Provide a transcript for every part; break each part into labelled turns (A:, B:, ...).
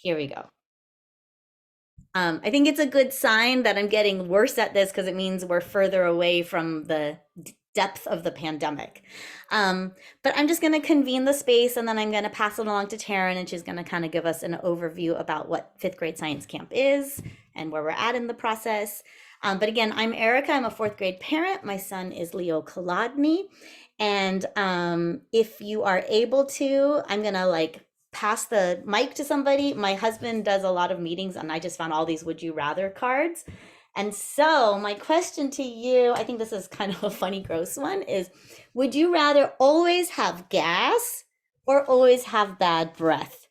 A: Here we go. I think it's a good sign that I'm getting worse at this because it means we're further away from the depth of the pandemic. But I'm just going to convene the space and then I'm going to pass it along to Taryn and she's going to kind of give us an overview about what fifth grade science camp is and where we're at in the process. But again, I'm Erica. I'm a fourth grade parent. My son is Leo Kolodny. And if you are able to, I'm going to pass the mic to somebody. My husband does a lot of meetings and I just found all these would you rather cards. And so my question to you, I think this is kind of a funny, gross one, is would you rather always have gas or always have bad breath?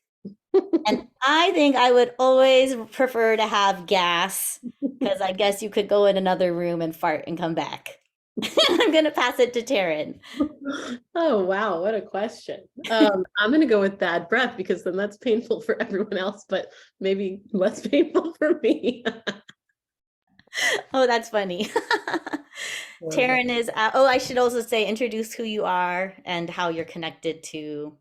A: And I think I would always prefer to have gas because I guess you could go in another room and fart and come back. I'm going to pass it to Taryn.
B: Oh, wow. What a question. I'm going to go with bad breath because then that's painful for everyone else, but maybe less painful for me.
A: Oh, that's funny. Taryn is, I should also say, introduce who you are and how you're connected to,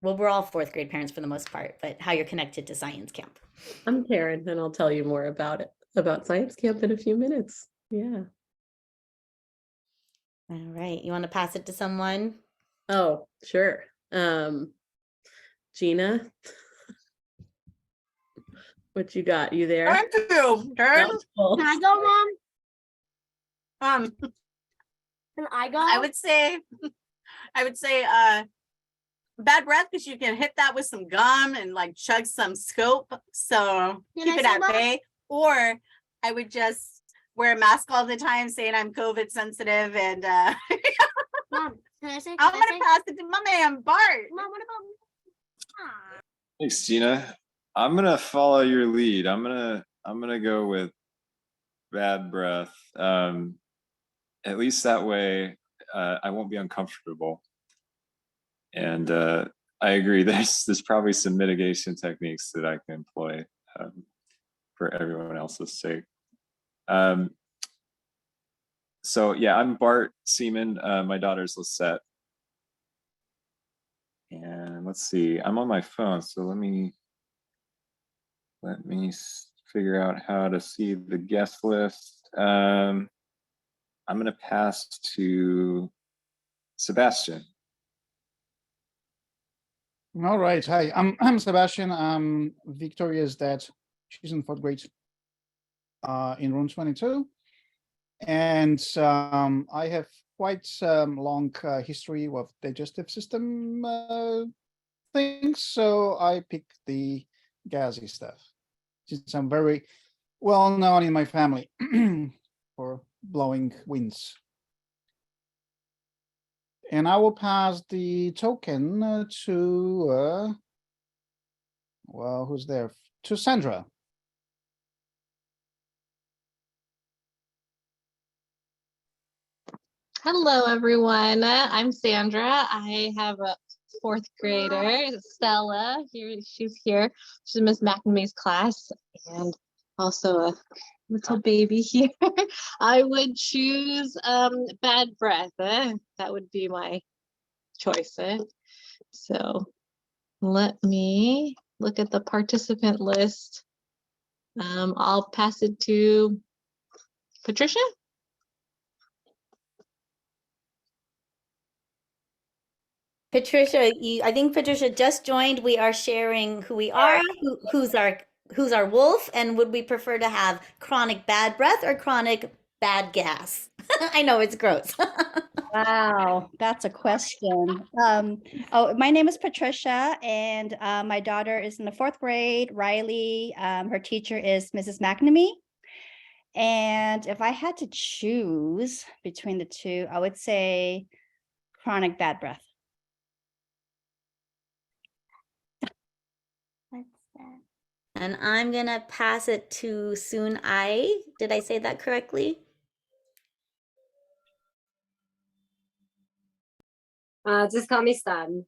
A: well, we're all fourth grade parents for the most part, but how you're connected to science camp.
B: I'm Taryn and I'll tell you more about it, about science camp in a few minutes. Yeah.
A: All right. You want to pass it to someone?
B: Oh, sure. Gina, what you got? You there?
C: Thank you, Taryn.
B: Oh,
D: Can I go, Mom?
C: Um,
D: Can I go?
C: I would say, bad breath because you can hit that with some gum and like chug some scope. So
D: Can
C: keep
D: I
C: it
D: say
C: at
D: Mom?
C: bay. Or I would just wear a mask all the time, saying I'm COVID sensitive, and
D: Mom, can I say?
C: I'm
D: Can I
C: gonna
D: say?
C: pass it to my man Bart.
D: Mom, what about?
E: Thanks, Gina. I'm gonna follow your lead. I'm gonna go with bad breath. At least that way, I won't be uncomfortable. And I agree. There's probably some mitigation techniques that I can employ for everyone else's sake. So yeah, I'm Bart Seaman. My daughter's Lisette. And let's see, I'm on my phone, so let me figure out how to see the guest list. I'm going to pass to Sebastian.
F: All right. Hi, I'm Sebastian. Victoria's dad. She's in fourth grade in room 22. And I have quite long history of digestive system things. So I picked the gassy stuff. Since I'm very well known in my family for blowing winds. And I will pass the token to, well, who's there? To Sandra.
G: Hello, everyone. I'm Sandra. I have a fourth grader, Stella. She's here. She's in Miss McNamee's class, and also a little baby here. I would choose bad breath. That would be my choice. So let me look at the participant list. I'll pass it to Patricia.
A: Patricia, I think Patricia just joined. We are sharing who we are, who's our wolf, and would we prefer to have chronic bad breath or chronic bad gas? I know it's gross.
H: Wow, that's a question. My name is Patricia, and my daughter is in the fourth grade, Riley. Her teacher is Mrs. McNamee. And if I had to choose between the two, I would say chronic bad breath.
A: And I'm gonna pass it to Soon Ai. Did I say that correctly?
I: Just call me Sun.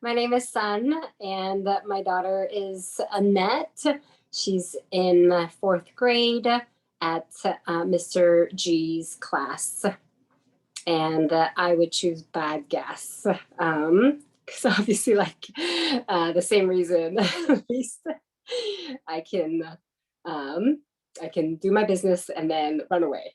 I: My name is Sun, and my daughter is Annette. She's in fourth grade at Mr. G's class. And I would choose bad gas because obviously, like the same reason, at least I can do my business and then run away.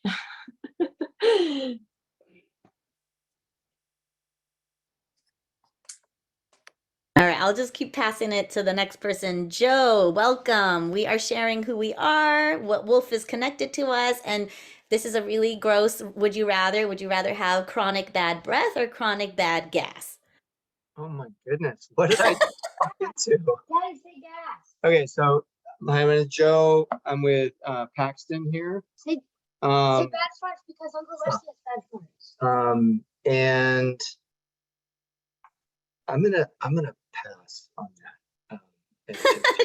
A: All right, I'll just keep passing it to the next person. Joe, welcome. We are sharing who we are, what wolf is connected to us, and this is a really gross would you rather? Would you rather have chronic bad breath or chronic bad gas?
J: Oh my goodness, what did I walk into?
D: Daddy, say gas.
J: Okay, so my name is Joe. I'm with Paxton here.
D: Say
J: Um,
D: bad farts because Uncle Rusty has bad farts.
J: and I'm gonna pass on that.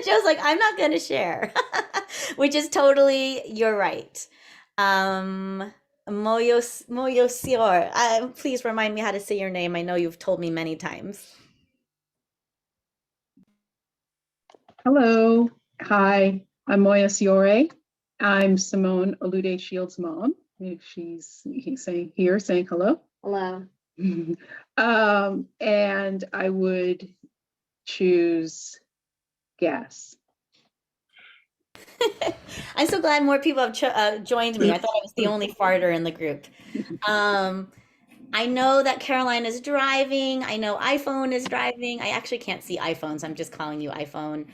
A: Joe's like, I'm not going to share, which is totally, you're right. Moyosior, please remind me how to say your name. I know you've told me many times.
K: Hello. Hi, I'm Moya Siore. I'm Simone Olude Shields' mom. If he's saying hello.
D: Hello.
K: And I would choose gas.
A: I'm so glad more people have joined me. I thought I was the only farter in the group. I know that Caroline is driving. I know iPhone is driving. I actually can't see iPhones. I'm just calling you iPhone.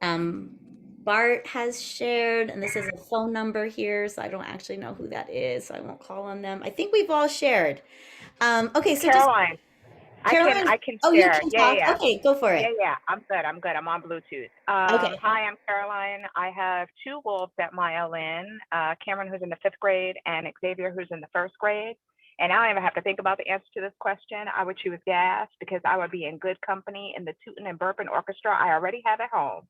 A: Bart has shared, and this is a phone number here, so I don't actually know who that is, so I won't call on them. I think we've all shared. Okay, so
L: Caroline.
A: Caroline.
L: I can
A: Oh,
L: share.
A: you can
L: Yeah,
A: talk.
L: yeah.
A: Okay, go for it.
L: Yeah. I'm good. I'm on Bluetooth.
A: Okay.
L: Hi, I'm Caroline. I have two wolves at my LN, Cameron, who's in the 5th grade, and Xavier, who's in the 1st grade. And I don't even have to think about the answer to this question. I would choose gas because I would be in good company in the tootin' and burping orchestra I already have at home.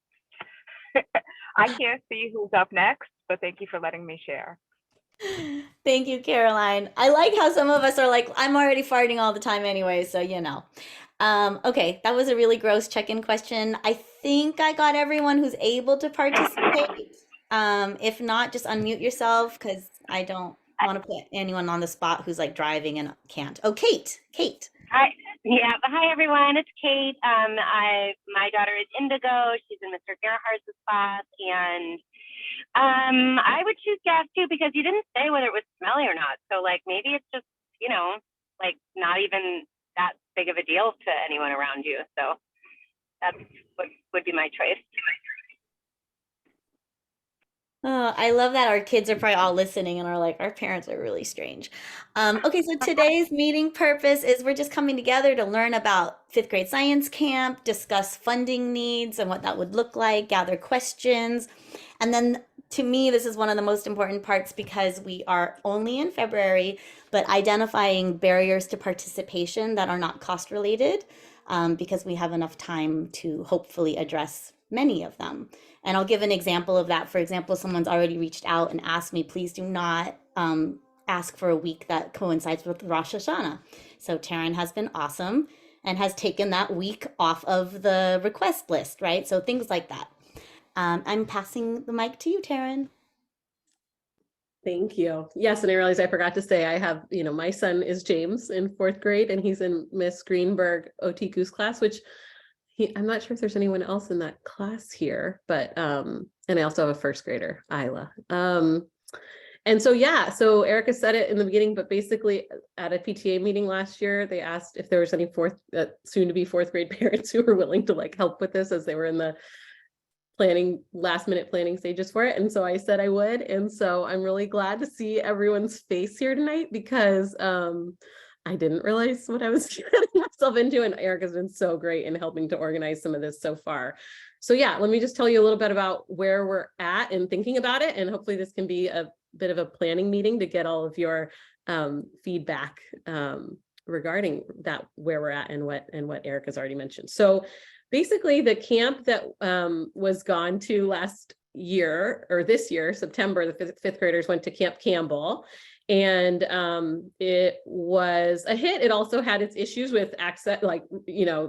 L: I can't see who's up next, but thank you for letting me share.
A: Thank you, Caroline. I like how some of us are like, I'm already farting all the time anyway, so you know. Okay, that was a really gross check-in question. I think I got everyone who's able to participate. If not, just unmute yourself because I don't want to put anyone on the spot who's like driving and can't. Oh, Kate.
M: Hi. Yeah. Hi, everyone. It's Kate. My daughter is Indigo. She's in Mr. Gerhardt's class, and I would choose gas too because you didn't say whether it was smelly or not. So like maybe it's just like not even that big of a deal to anyone around you. So that's what would be my choice.
A: Oh, I love that our kids are probably all listening and are like, our parents are really strange. Okay, so today's meeting purpose is we're just coming together to learn about 5th grade science camp, discuss funding needs and what that would look like, gather questions. And then to me, this is one of the most important parts because we are only in February, but identifying barriers to participation that are not cost related because we have enough time to hopefully address many of them. And I'll give an example of that. For example, someone's already reached out and asked me, please do not ask for a week that coincides with Rosh Hashanah. So Taryn has been awesome and has taken that week off of the request list, right? So things like that. I'm passing the mic to you, Taryn.
B: Thank you. Yes, and I realized I forgot to say I have, my son is James in 4th grade, and he's in Miss Greenberg Otiku's class, which I'm not sure if there's anyone else in that class here, but and I also have a 1st grader, Isla. And so so Erica said it in the beginning, but basically at a PTA meeting last year, they asked if there was any soon to be 4th grade parents who were willing to like help with this as they were in the last minute planning stages for it. And so I said I would. And so I'm really glad to see everyone's face here tonight because I didn't realize what I was getting myself into. And Erica's been so great in helping to organize some of this so far. So yeah, let me just tell you a little bit about where we're at and thinking about it. And hopefully this can be a bit of a planning meeting to get all of your feedback regarding that, where we're at and what Erica's already mentioned. So basically the camp that was gone to last year or this year, September, the 5th graders went to Camp Campbell. And it was a hit. It also had its issues with access, like,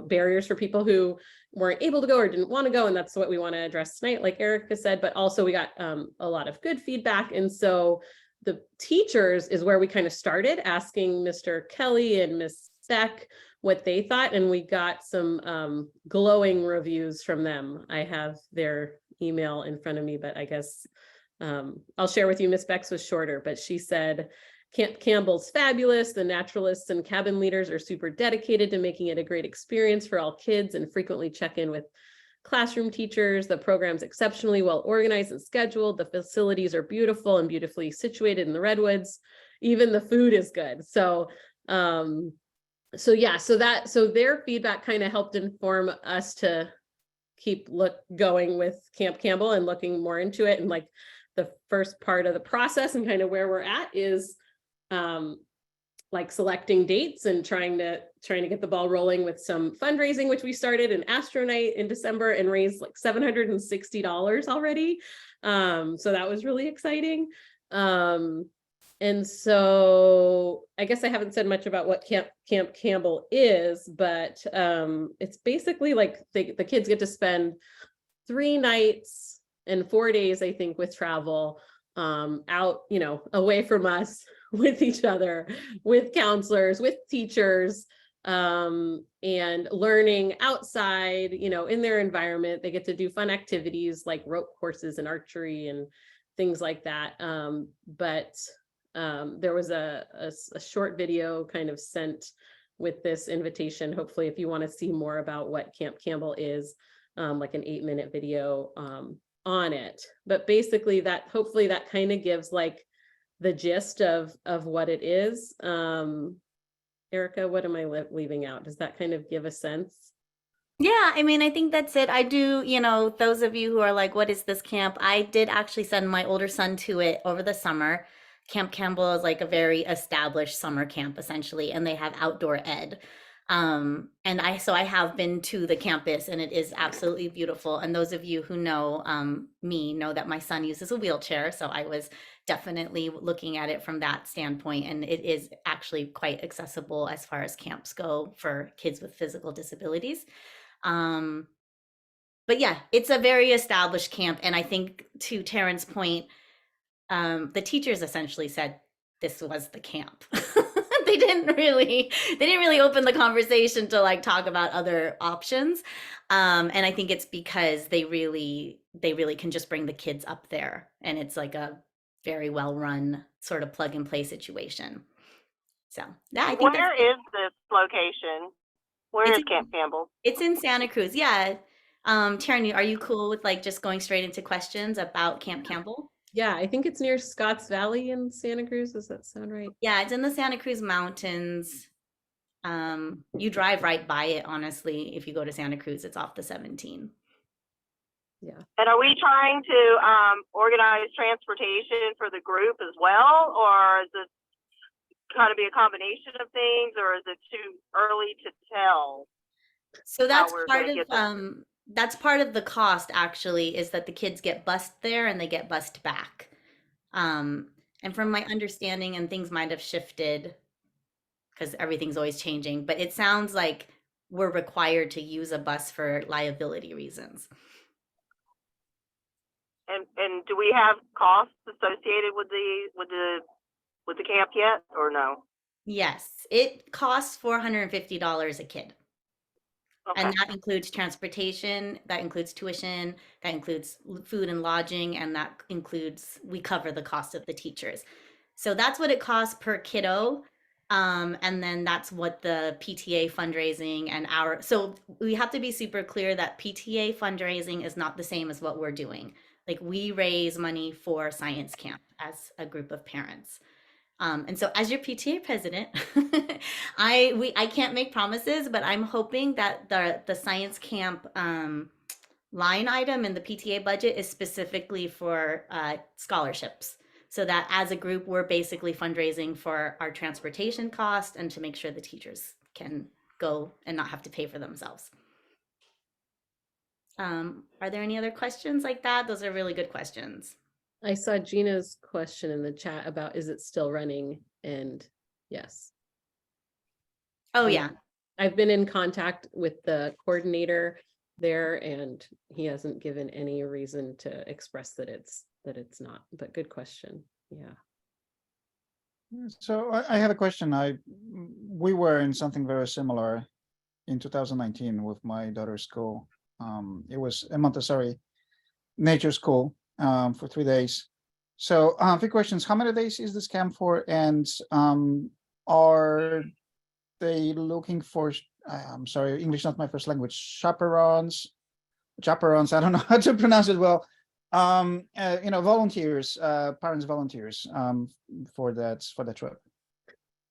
B: barriers for people who weren't able to go or didn't want to go. And that's what we want to address tonight, like Erica said, but also we got a lot of good feedback. And so the teachers is where we kind of started asking Mr. Kelly and Miss Beck what they thought, and we got some glowing reviews from them. I have their email in front of me, but I guess I'll share with you. Miss Bex was shorter, but she said, Camp Campbell's fabulous. The naturalists and cabin leaders are super dedicated to making it a great experience for all kids and frequently check in with classroom teachers. The program's exceptionally well organized and scheduled. The facilities are beautiful and beautifully situated in the redwoods. Even the food is good. So their feedback kind of helped inform us to keep going with Camp Campbell and looking more into it. And like the first part of the process and kind of where we're at is like selecting dates and trying to get the ball rolling with some fundraising, which we started an Astro Night in December and raised like $760 already. So that was really exciting. And so I guess I haven't said much about what Camp Campbell is, but it's basically like the kids get to spend 3 nights and 4 days, I think, with travel out, away from us, with each other, with counselors, with teachers, and learning outside, in their environment. They get to do fun activities like rope courses and archery and things like that. But there was a short video kind of sent with this invitation. Hopefully, if you want to see more about what Camp Campbell is, like an 8-minute video on it. But basically hopefully that kind of gives like the gist of what it is. Erica, what am I leaving out? Does that kind of give a sense?
A: Yeah, I mean, I think that's it. I do, those of you who are like, what is this camp? I did actually send my older son to it over the summer. Camp Campbell is like a very established summer camp, essentially, and they have outdoor ed. And I have been to the campus, and it is absolutely beautiful. And those of you who know me know that my son uses a wheelchair, so I was definitely looking at it from that standpoint, and it is actually quite accessible as far as camps go for kids with physical disabilities. But yeah, it's a very established camp, and I think to Taryn's point, the teachers essentially said this was the camp. They didn't really open the conversation to like talk about other options. And I think it's because they really can just bring the kids up there, and it's like a very well run sort of plug and play situation. So yeah, I think
M: Where is this location? Where is Camp Campbell?
A: It's in Santa Cruz. Yeah. Taryn, are you cool with like just going straight into questions about Camp Campbell?
B: Yeah, I think it's near Scotts Valley in Santa Cruz. Does that sound right?
A: Yeah, it's in the Santa Cruz Mountains. You drive right by it, honestly. If you go to Santa Cruz, it's off the 17.
B: Yeah.
M: And are we trying to organize transportation for the group as well, or is this kind of be a combination of things, or is it too early to tell?
A: So that's part of the cost, actually, is that the kids get bused there and they get bused back. And from my understanding, and things might have shifted because everything's always changing, but it sounds like we're required to use a bus for liability reasons.
M: And do we have costs associated with the camp yet, or no?
A: Yes, it costs $450 a kid.
M: Okay.
A: And that includes transportation, that includes tuition, that includes food and lodging, and that includes, we cover the cost of the teachers. So that's what it costs per kiddo. And then that's what the PTA fundraising and so we have to be super clear that PTA fundraising is not the same as what we're doing. Like, we raise money for science camp as a group of parents. And so as your PTA president, I can't make promises, but I'm hoping that the science camp line item in the PTA budget is specifically for scholarships, so that as a group, we're basically fundraising for our transportation cost and to make sure the teachers can go and not have to pay for themselves. Are there any other questions like that? Those are really good questions.
B: I saw Gina's question in the chat about, is it still running? And yes.
A: Oh yeah.
B: I've been in contact with the coordinator there, and he hasn't given any reason to express that it's not, but good question. Yeah.
F: So I have a question. We were in something very similar in 2019 with my daughter's school. It was a Montessori nature school for 3 days. So a few questions. How many days is this camp for? And are they looking for, I'm sorry, English not my first language, chaperones, I don't know how to pronounce it well. Volunteers, parents volunteers for that trip.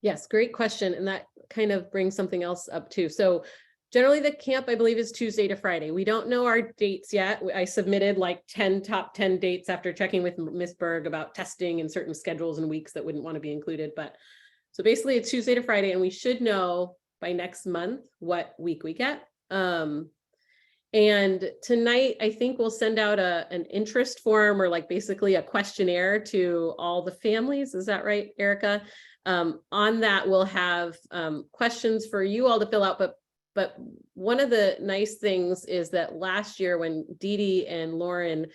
B: Yes, great question. And that kind of brings something else up too. So generally the camp, I believe, is Tuesday to Friday. We don't know our dates yet. I submitted like top 10 dates after checking with Ms. Berg about testing and certain schedules and weeks that wouldn't want to be included. But so basically it's Tuesday to Friday, and we should know by next month what week we get. And tonight, I think we'll send out an interest form, or like basically a questionnaire to all the families. Is that right, Erica? On that, we'll have questions for you all to fill out. But one of the nice things is that last year when Dee Dee and Lauren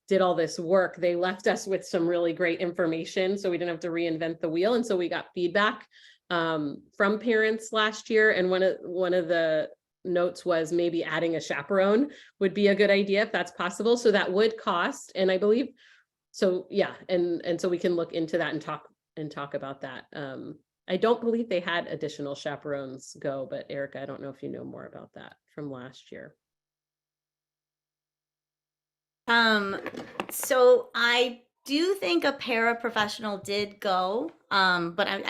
B: did all this work, they left us with some really great information, so we didn't have to reinvent the wheel. And so we got feedback from parents last year. And one of the notes was maybe adding a chaperone would be a good idea if that's possible. So that would cost, and I believe, so yeah, and so we can look into that and talk about that. I don't believe they had additional chaperones go, but Erica, I don't know if you know more about that from last year.
A: So I do think a paraprofessional did go, but I'm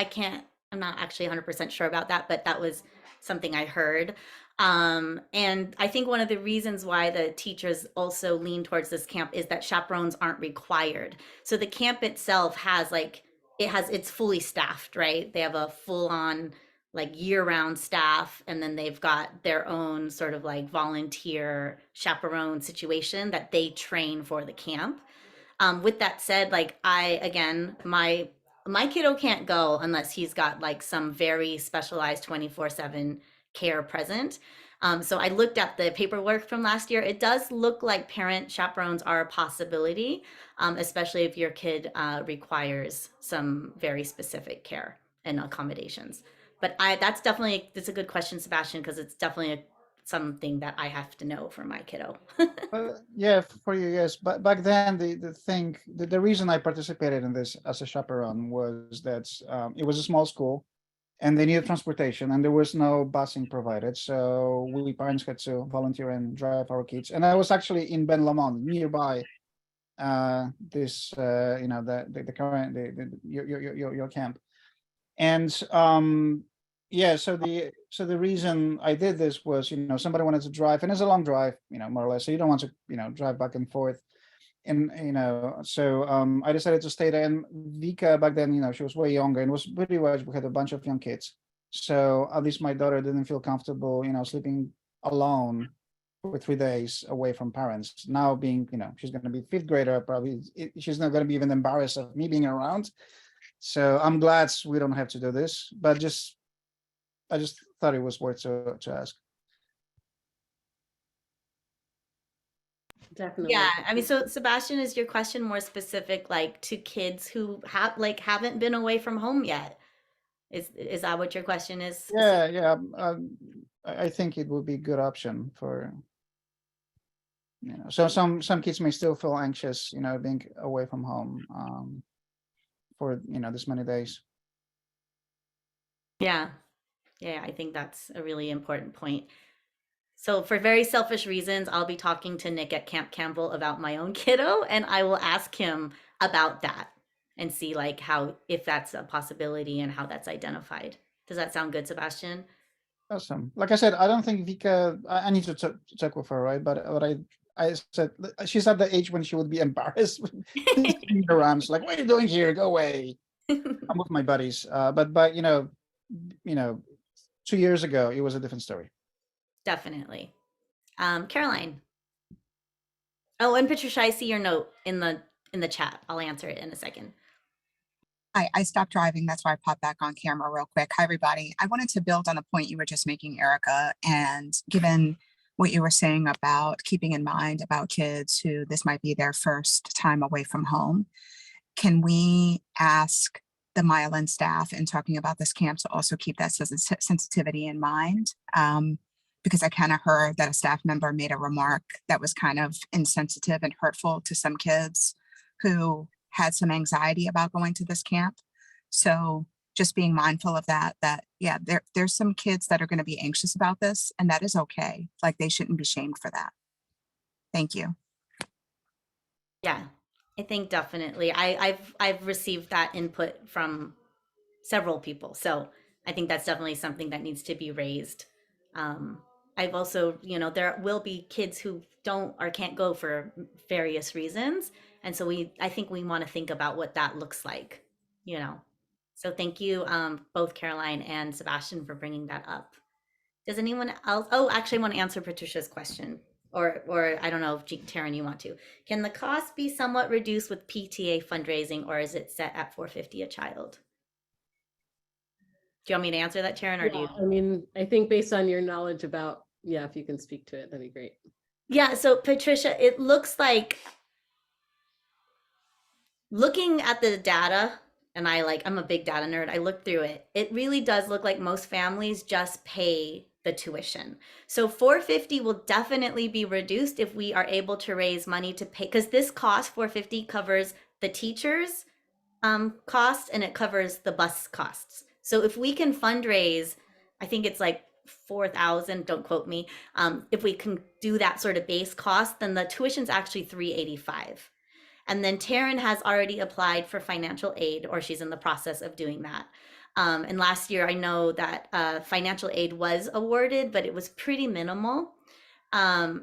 A: not actually 100% sure about that, but that was something I heard. And I think one of the reasons why the teachers also lean towards this camp is that chaperones aren't required. So the camp itself has it's fully staffed, right? They have a full on like year-round staff, and then they've got their own sort of like volunteer chaperone situation that they train for the camp. With that said, like my kiddo can't go unless he's got like some very specialized 24/7 care present. So I looked at the paperwork from last year. It does look like parent chaperones are a possibility, especially if your kid requires some very specific care and accommodations. But that's a good question, Sebastian, because it's definitely something that I have to know for my kiddo.
F: Yeah, for you, yes. But back then, the reason I participated in this as a chaperone was that it was a small school, and they needed transportation, and there was no busing provided. So we parents had to volunteer and drive our kids. And I was actually in Ben Lomond, nearby the current your camp. And yeah, so the reason I did this was, somebody wanted to drive, and it's a long drive, more or less. So you don't want to, drive back and forth. And, so I decided to stay there. And Vika back then, she was way younger, and was pretty much, we had a bunch of young kids. So at least my daughter didn't feel comfortable, sleeping alone for 3 days away from parents. Now being, she's going to be 5th grader, probably she's not going to be even embarrassed of me being around. So I'm glad we don't have to do this, but I just thought it was worth to ask.
B: Definitely.
A: Yeah, I mean, so Sebastian, is your question more specific, like to kids who haven't been away from home yet? Is that what your question is?
F: Yeah. I think it would be a good option for, so some kids may still feel anxious, being away from home for this many days.
A: Yeah, I think that's a really important point. So for very selfish reasons, I'll be talking to Nick at Camp Campbell about my own kiddo, and I will ask him about that and see if that's a possibility and how that's identified. Does that sound good, Sebastian?
F: Awesome. Like I said, I don't think Vika, I need to check with her, right? But I said, she's at the age when she would be embarrassed around. She's like, what are you doing here? Go away. I'm with my buddies. But 2 years ago, it was a different story.
A: Definitely. Caroline. Oh, and Patricia, I see your note in the chat. I'll answer it in a second.
N: Hi, I stopped driving. That's why I popped back on camera real quick. Hi, everybody. I wanted to build on the point you were just making, Erica, and given what you were saying about keeping in mind about kids who this might be their first time away from home, can we ask the Mylan staff in talking about this camp to also keep that sensitivity in mind? because I kind of heard that a staff member made a remark that was kind of insensitive and hurtful to some kids who had some anxiety about going to this camp. So just being mindful of that, yeah, there's some kids that are going to be anxious about this, and that is okay. Like, they shouldn't be shamed for that. Thank you.
A: Yeah, I think definitely. I've received that input from several people, so I think that's definitely something that needs to be raised. I've also, there will be kids who don't or can't go for various reasons, and so I think we want to think about what that looks like. So thank you, both Caroline and Sebastian, for bringing that up. Does anyone else? Oh, actually, I want to answer Patricia's question, or I don't know if Taryn, you want to. Can the cost be somewhat reduced with PTA fundraising, or is it set at $450 a child? Do you want me to answer that, Taryn, or do you?
B: I mean, I think based on your knowledge about, if you can speak to it, that'd be great.
A: Yeah, so Patricia, it looks like, looking at the data, and I'm a big data nerd, I looked through it. It really does look like most families just pay the tuition. So $450 will definitely be reduced if we are able to raise money to pay, because this cost, $450, covers the teachers' cost, and it covers the bus costs. So if we can fundraise, I think it's like 4,000, don't quote me. If we can do that sort of base cost, then the tuition's actually $385. And then Taryn has already applied for financial aid, or she's in the process of doing that. And last year, I know that financial aid was awarded, but it was pretty minimal.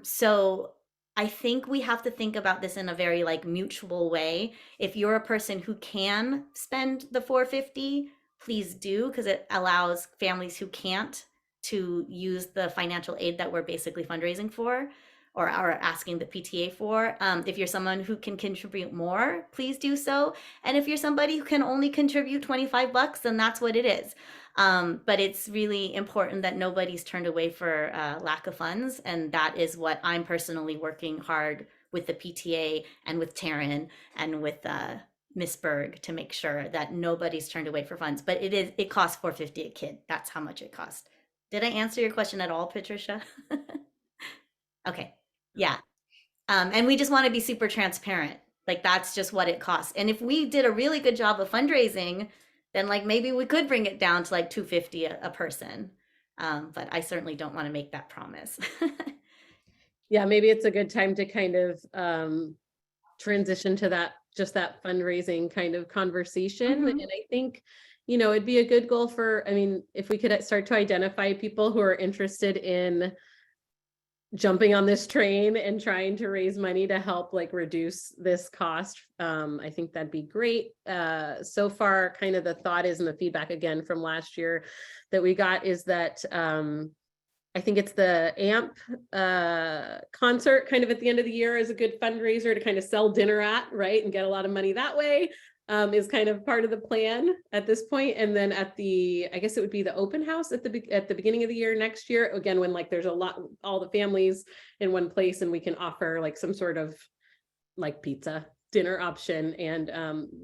A: So I think we have to think about this in a very mutual way. If you're a person who can spend the $450, please do, because it allows families who can't to use the financial aid that we're basically fundraising for, or are asking the PTA for. If you're someone who can contribute more, please do so. And if you're somebody who can only contribute $25, then that's what it is. But it's really important that nobody's turned away for lack of funds. And that is what I'm personally working hard with the PTA and with Taryn and with Miss Berg to make sure that nobody's turned away for funds. But it costs $450 a kid. That's how much it costs. Did I answer your question at all, Patricia? Okay. Yeah. And we just want to be super transparent. That's just what it costs. And if we did a really good job of fundraising, then maybe we could bring it down to $250 a person. But I certainly don't want to make that promise.
B: Yeah, maybe it's a good time to kind of transition to that fundraising kind of conversation.
A: Mhm.
B: And I think, it'd be a good goal if we could start to identify people who are interested in jumping on this train and trying to raise money to help reduce this cost. I think that'd be great. So far, kind of the thought is, and the feedback again from last year that we got, is that I think it's the AMP concert kind of at the end of the year is a good fundraiser to kind of sell dinner at, right? And get a lot of money that way. Is kind of part of the plan at this point. And then I guess it would be the open house at the beginning of the year next year, again, when there's all the families in one place, and we can offer some sort of pizza dinner option and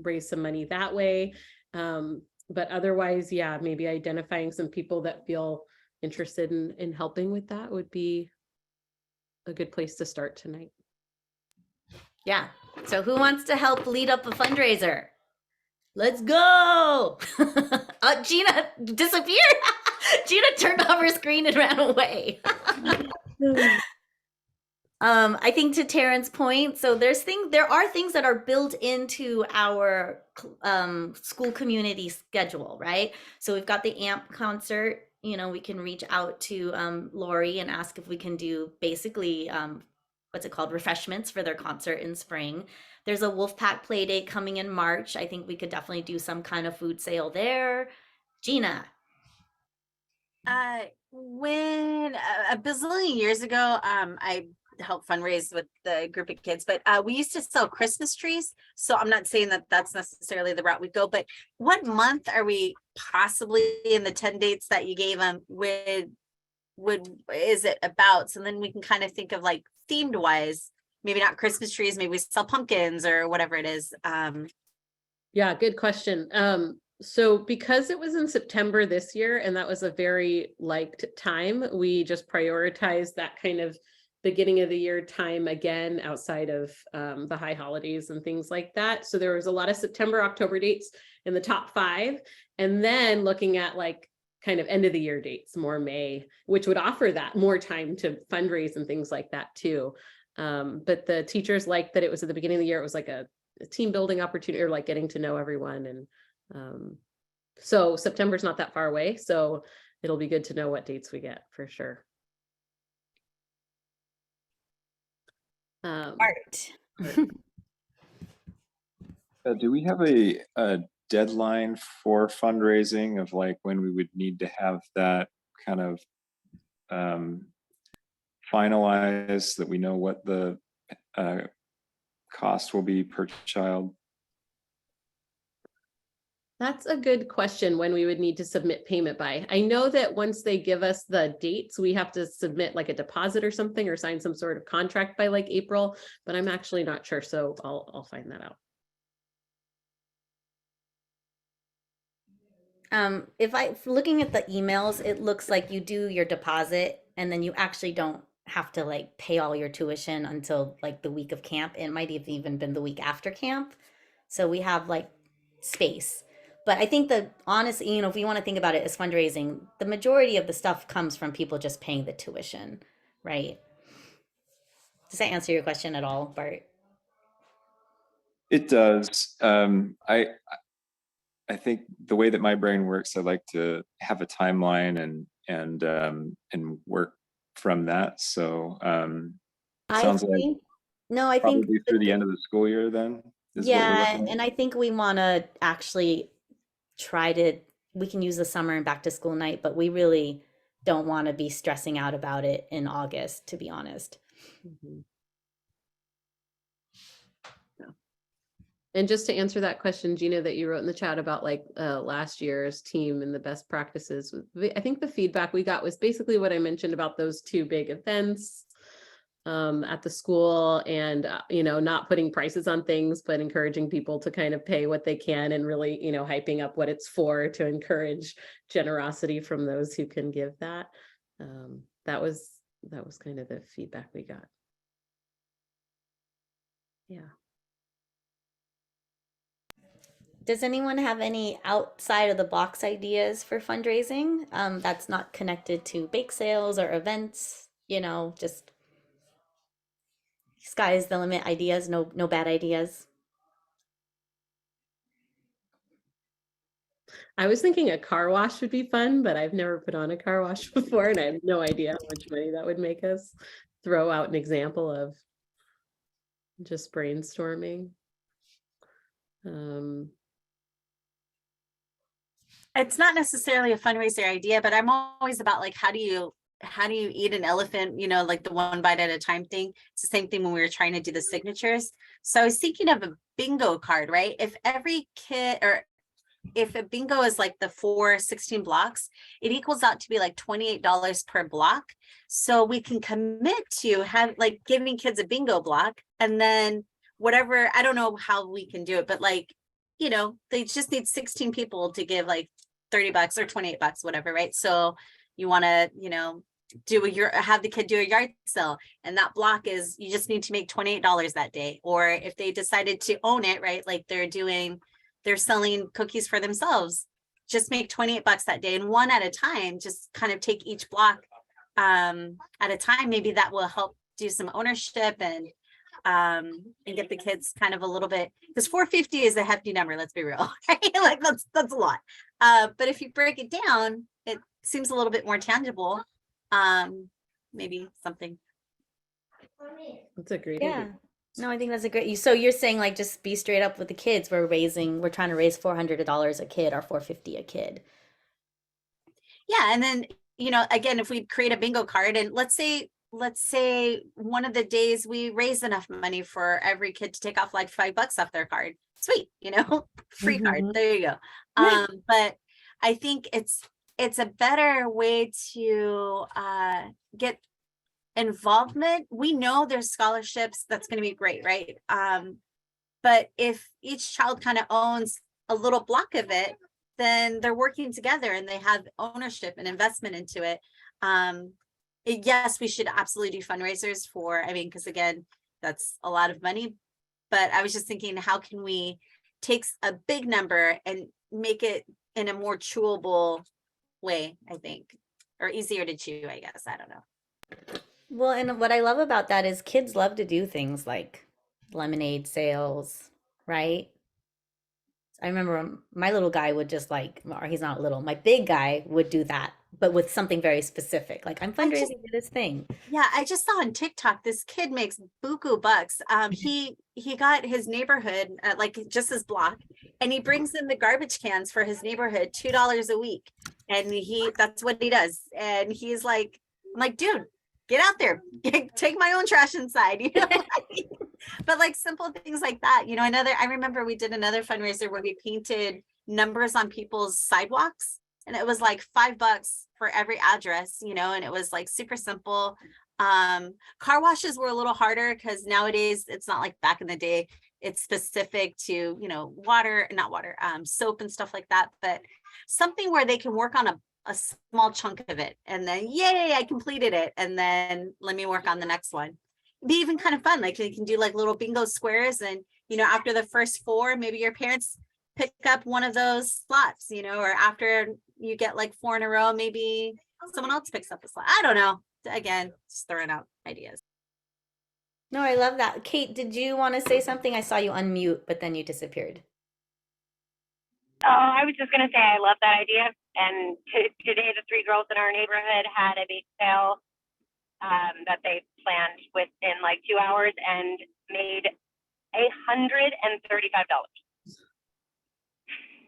B: raise some money that way. But otherwise, yeah, maybe identifying some people that feel interested in helping with that would be a good place to start tonight.
A: Yeah. So who wants to help lead up a fundraiser? Let's go. Gina disappeared. Gina turned off her screen and ran away. I think to Taryn's point, so there are things that are built into our school community schedule, right? So we've got the AMP concert. We can reach out to Lori and ask if we can do basically what's it called, refreshments for their concert in spring. There's a Wolfpack play date coming in March. I think we could definitely do some kind of food sale there. Gina.
C: When a bazillion years ago, I helped fundraise with the group of kids, but we used to sell Christmas trees. So I'm not saying that that's necessarily the route we go, but what month are we possibly in the 10 dates that you gave them is it about? So then we can kind of think of themed wise, maybe not Christmas trees, maybe we sell pumpkins or whatever it is.
B: Yeah, good question. So because it was in September this year, and that was a very liked time, we just prioritized that kind of beginning of the year time again, outside of the high holidays and things like that. So there was a lot of September, October dates in the top 5. And then looking at like kind of end of the year dates, more May, which would offer that more time to fundraise and things like that too. But the teachers liked that it was at the beginning of the year. It was like a team building opportunity, or like getting to know everyone. And so September's not that far away, so it'll be good to know what dates we get for sure.
A: Art.
E: Do we have a deadline for fundraising of like when we would need to have that kind of finalized, that we know what the cost will be per child?
B: That's a good question, when we would need to submit payment by. I know that once they give us the dates, we have to submit like a deposit or something, or sign some sort of contract by like April, but I'm actually not sure, so I'll find that out.
A: If looking at the emails, it looks like you do your deposit and then you actually don't have to like pay all your tuition until like the week of camp. It might have even been the week after camp. So we have like space. But I think the honest, if we want to think about it as fundraising, the majority of the stuff comes from people just paying the tuition, right? Does that answer your question at all, Bart?
E: It does. I think the way that my brain works, I like to have a timeline and work from that. So it sounds like
A: I think
E: probably through the end of the school year then is what we're
A: yeah,
E: looking at.
A: and I think we want to actually we can use the summer and back to school night, but we really don't want to be stressing out about it in August, to be honest.
B: Mm-hmm. And just to answer that question, Gina, that you wrote in the chat about like last year's team and the best practices, I think the feedback we got was basically what I mentioned about those 2 big events at the school, and not putting prices on things, but encouraging people to kind of pay what they can, and really hyping up what it's for, to encourage generosity from those who can give that. That was kind of the feedback we got. Yeah.
A: Does anyone have any outside of the box ideas for fundraising that's not connected to bake sales or events? Just sky's the limit ideas, no bad ideas.
B: I was thinking a car wash would be fun, but I've never put on a car wash before, and I have no idea how much money that would make us. Throw out an example of just brainstorming.
C: It's not necessarily a fundraiser idea, but I'm always about like, how do you eat an elephant, like the one bite at a time thing. It's the same thing when we were trying to do the signatures. So I was thinking of a bingo card, right? If every kid, or if a bingo is like the 16 blocks, it equals out to be like $28 per block. So we can commit to have like giving kids a bingo block, and then whatever, I don't know how we can do it, but like, they just need 16 people to give like $30 or $28, whatever, right? So you want to, have the kid do a yard sale, and that block is, you just need to make $28 that day. Or if they decided to own it, right? Like they're selling cookies for themselves, just make $28 that day, and one at a time, just kind of take each block at a time. Maybe that will help do some ownership and get the kids kind of a little bit, because 450 is a hefty number, let's be real, right? Like that's a lot. But if you break it down, it seems a little bit more tangible. Maybe something.
B: That's a great
A: Yeah.
B: idea.
A: No, I think that's a great. So you're saying like just be straight up with the kids. We're trying to raise $400 a kid or $450 a kid.
C: Yeah, and then again, if we create a bingo card, and let's say one of the days we raise enough money for every kid to take off like $5 off their card. Sweet, free card. There you go. But I think it's a better way to get involvement. We know there's scholarships, that's going to be great, right? But if each child kind of owns a little block of it, then they're working together and they have ownership and investment into it. Yes, we should absolutely do fundraisers for, I mean, because again, that's a lot of money. But I was just thinking, how can we take a big number and make it in a more chewable way, I think, or easier to chew, I guess. I don't know.
A: Well, and what I love about that is kids love to do things like lemonade sales, right? I remember my little guy would just like, or he's not little, my big guy would do that, but with something very specific. Like, I'm fundraising for this thing.
C: Yeah, I just saw on TikTok, this kid makes buku bucks. He got his neighborhood, like just his block, and he brings in the garbage cans for his neighborhood, $2 a week. And that's what he does. And he's like, I'm like, dude, get out there, take my own trash inside, you know? But like simple things like that, you know, I remember we did another fundraiser where we painted numbers on people's sidewalks, and it was like $5 for every address, you know, and it was like super simple. Car washes were a little harder because nowadays it's not like back in the day, it's specific to, you know, soap and stuff like that, but something where they can work on a small chunk of it and then, yay, I completed it. And then let me work on the next one. Be even kind of fun. Like you can do like little bingo squares, and, you know, after the first 4, maybe your parents pick up one of those slots, you know, or after you get like 4 in a row, maybe someone else picks up a slot. I don't know. Again, just throwing out ideas.
A: No, I love that. Kate, did you want to say something? I saw you unmute, but then you disappeared.
M: Oh, I was just going to say, I love that idea. And today, the 3 girls in our neighborhood had a bake sale that they planned within like 2 hours and made $135.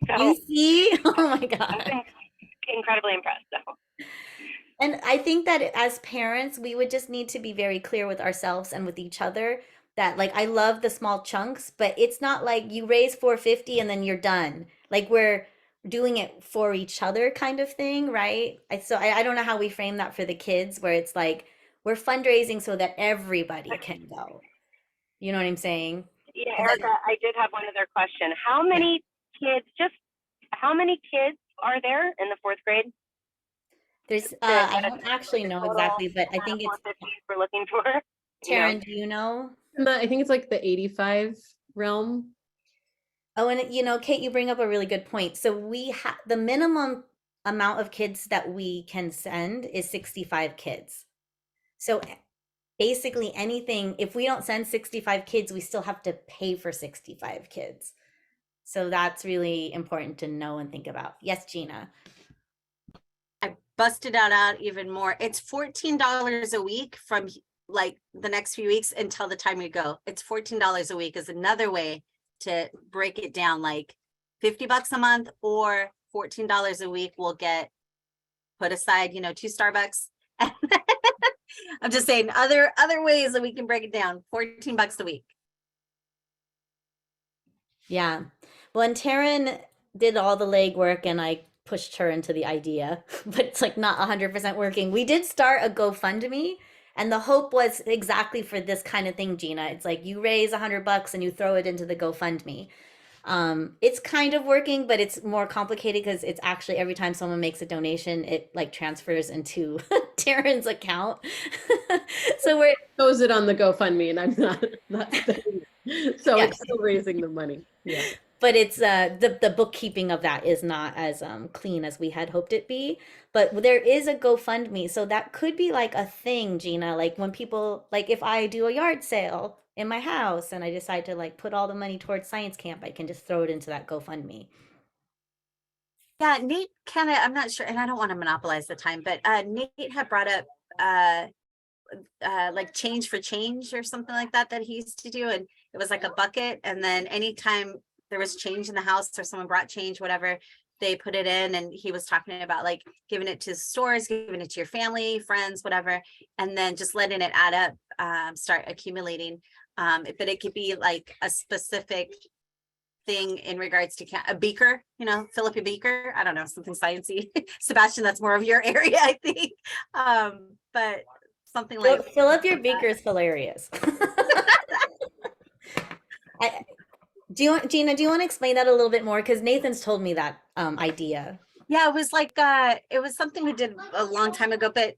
M: So
A: You see? Oh my God.
M: I'm incredibly impressed. So.
A: And I think that as parents, we would just need to be very clear with ourselves and with each other that, like, I love the small chunks, but it's not like you raise $450 and then you're done. Like, we're doing it for each other kind of thing, right? So I don't know how we frame that for the kids, where it's like we're fundraising so that everybody can go. You know what I'm saying?
M: Yeah, Erica, I did have one other question. How many kids are there in the 4th grade?
A: There's I don't actually know exactly, but I think it's
M: we're looking for.
A: Taryn, do you know?
B: I think it's like the 85 realm.
A: Oh, and you know, Kate, you bring up a really good point. So we have the minimum amount of kids that we can send is 65 kids. So basically anything, if we don't send 65 kids, we still have to pay for 65 kids. So that's really important to know and think about. Yes, Gina.
C: I busted it out even more. It's $14 a week from like the next few weeks until the time we go. It's $14 a week is another way to break it down, like $50 a month or $14 a week will get put aside, you know, 2 Starbucks. I'm just saying other ways that we can break it down. $14 a week.
A: Yeah. Well, and Taryn did all the legwork and I pushed her into the idea, but it's like not 100% working. We did start a GoFundMe, and the hope was exactly for this kind of thing, Gina. It's like you raise $100 and you throw it into the GoFundMe. It's kind of working, but it's more complicated because it's actually every time someone makes a donation, it like transfers into Taryn's account. So we're
B: Shows it on the GoFundMe, and I'm not spending it. So it's still raising the money. Yeah.
A: But it's the bookkeeping of that is not as clean as we had hoped it be. But there is a GoFundMe, so that could be like a thing, Gina. Like when people, like if I do a yard sale in my house and I decide to like put all the money towards science camp, I can just throw it into that GoFundMe.
C: Yeah, Nate kind of, I'm not sure, and I don't want to monopolize the time, but Nate had brought up like change for change or something like that he used to do, and it was like a bucket, and then anytime there was change in the house or someone brought change, whatever, they put it in, and he was talking about like giving it to stores, giving it to your family, friends, whatever, and then just letting it add up, start accumulating. But it could be like a specific thing in regards to a beaker, you know, fill up a beaker. I don't know, something sciencey. Sebastian, that's more of your area, I think. But something like
A: fill up your beaker is hilarious. Gina, do you want to explain that a little bit more? Because Nathan's told me that idea.
C: Yeah, it was like it was something we did a long time ago, but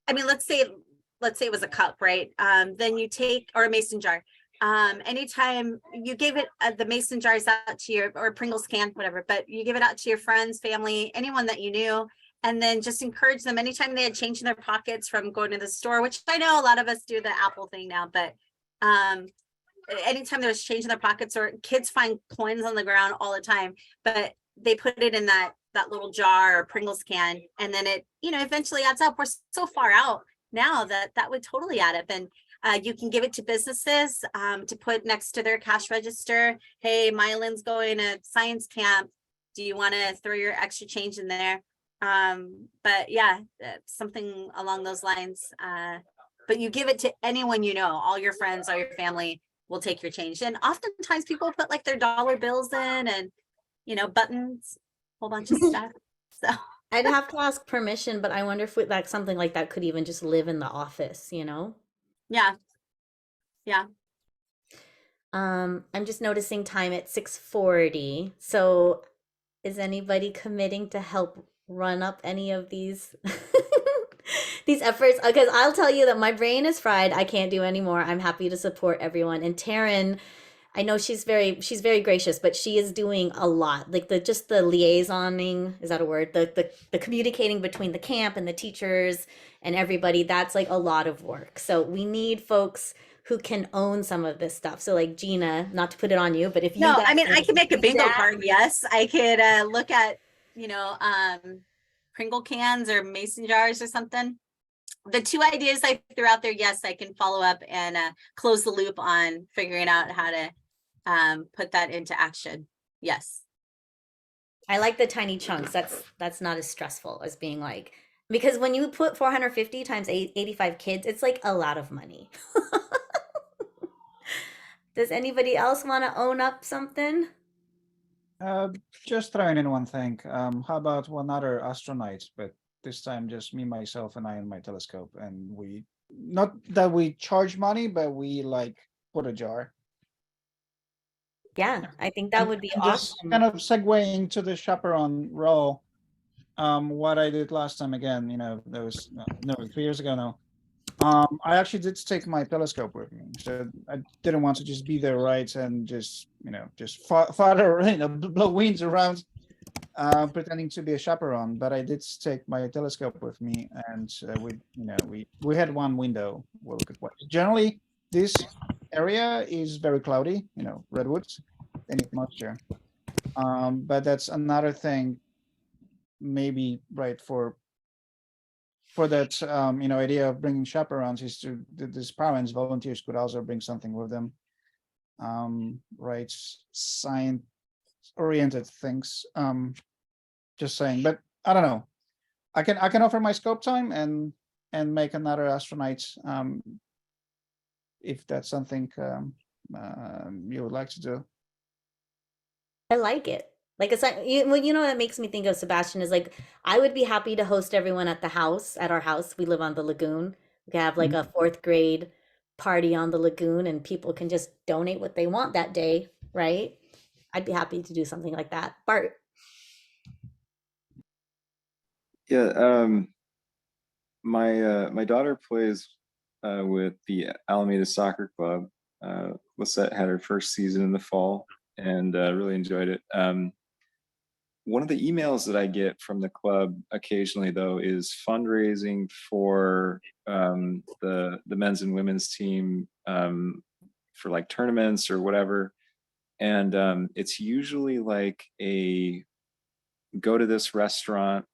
C: I mean, let's say it was a cup, right? Then you take, or a mason jar. Anytime you gave it the mason jars out to your, or Pringles can, whatever, but you give it out to your friends, family, anyone that you knew, and then just encourage them anytime they had change in their pockets from going to the store, which I know a lot of us do the Apple thing now, but anytime there was change in their pockets, or kids find coins on the ground all the time, but they put it in that little jar or Pringles can, and then it, eventually adds up. We're so far out now that would totally add up. And you can give it to businesses to put next to their cash register. Hey, Mylan's going to science camp. Do you want to throw your extra change in there? But yeah, something along those lines. But you give it to anyone you know, all your friends, all your family will take your change. And oftentimes people put like their dollar bills in, and buttons, whole bunch of stuff. So
A: I'd have to ask permission, but I wonder if like something like that could even just live in the office,
C: yeah.
A: I'm just noticing time at 6:40. So is anybody committing to help run up any of these these efforts? Because I'll tell you that my brain is fried. I can't do anymore. I'm happy to support everyone. And Taryn, I know she's very gracious, but she is doing a lot. Like the liaisoning, is that a word? The communicating between the camp and the teachers and everybody, that's like a lot of work. So we need folks who can own some of this stuff. So like Gina, not to put it on you, but if you
C: No,
A: guys
C: I mean, I can make a
A: do
C: bingo
A: that-
C: card. Yes, I could look at, Pringle cans or mason jars or something. The two ideas I threw out there, yes, I can follow up and close the loop on figuring out how to put that into action. Yes.
A: I like the tiny chunks. That's not as stressful as being like, because when you put 450 times 85 kids, it's like a lot of money. Does anybody else want to own up something?
F: Just throwing in one thing. How about one other astronaut, but this time just me, myself, and I in my telescope, and we, not that we charge money, but we like put a jar.
A: Yeah, I think that would be
F: And just
A: awesome.
F: kind of segueing to the chaperone role. What I did last time again, that was no 3 years ago now. I actually did take my telescope with me, so I didn't want to just be there, right, and just fodder, blow winds around, pretending to be a chaperone. But I did take my telescope with me, and we had one window. We'll look at what. Generally, this area is very cloudy. Redwoods, they need moisture. But that's another thing. Maybe right for that idea of bringing chaperones is to these parents, volunteers could also bring something with them, right, science oriented things, just saying. But I don't know, I can offer my scope time and make another astronaut, if that's something you would like to do.
A: I like it. Like it's like that makes me think of Sebastian is like I would be happy to host everyone at our house. We live on the lagoon. We could have like a 4th grade party on the lagoon, and people can just donate what they want that day, right? I'd be happy to do something like that. Bart.
E: Yeah, my daughter plays with the Alameda Soccer Club. Lisette had her first season in the fall and really enjoyed it. One of the emails that I get from the club occasionally, though, is fundraising for the men's and women's team for like tournaments or whatever. And it's usually like a go to this restaurant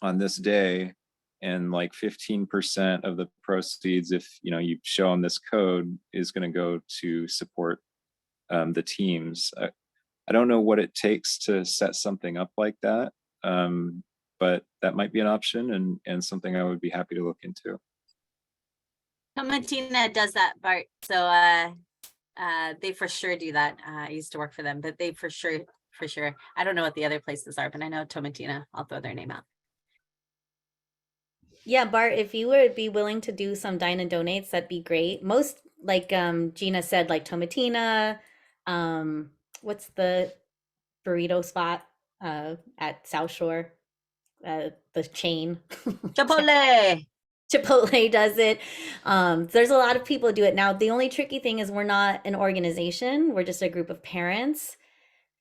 E: on this day, and like 15% of the proceeds, if you show them this code, is going to go to support the teams. I don't know what it takes to set something up like that, but that might be an option and something I would be happy to look into.
C: Tomatina does that, Bart. So they for sure do that. I used to work for them, but they for sure. I don't know what the other places are, but I know Tomatina. I'll throw their name out.
A: Yeah, Bart, if you would be willing to do some dine and donates, that'd be great. Most, like Gina said, like Tomatina, what's the burrito spot at South Shore? The chain.
C: Chipotle.
A: Chipotle does it. There's a lot of people who do it now. The only tricky thing is we're not an organization. We're just a group of parents.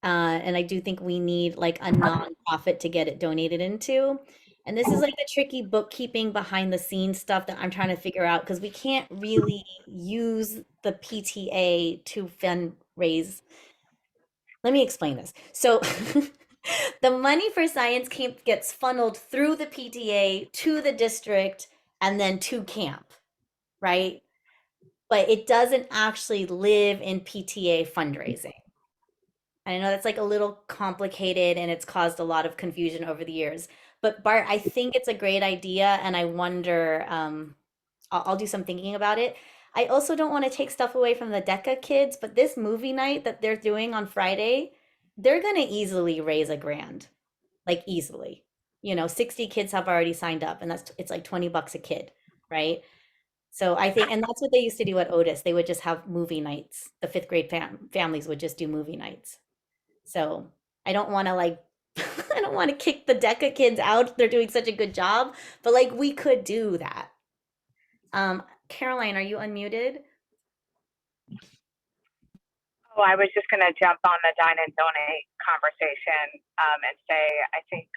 A: And I do think we need like a nonprofit to get it donated into. And this is like the tricky bookkeeping behind the scenes stuff that I'm trying to figure out because we can't really use the PTA to fundraise. Let me explain this. So the money for Science Camp gets funneled through the PTA to the district and then to camp, right? But it doesn't actually live in PTA fundraising. I know that's like a little complicated and it's caused a lot of confusion over the years. But Bart, I think it's a great idea, and I wonder, I'll do some thinking about it. I also don't want to take stuff away from the DECA kids, but this movie night that they're doing on Friday, they're gonna easily raise $1,000, like easily. 60 kids have already signed up, and it's like $20 a kid, right? So I think, and that's what they used to do at Otis. They would just have movie nights. The fifth grade families would just do movie nights. So I don't want to like, I don't want to kick the DECA kids out. They're doing such a good job, but like we could do that. Caroline, are you unmuted?
L: Oh, I was just going to jump on the dine and donate conversation and say, I think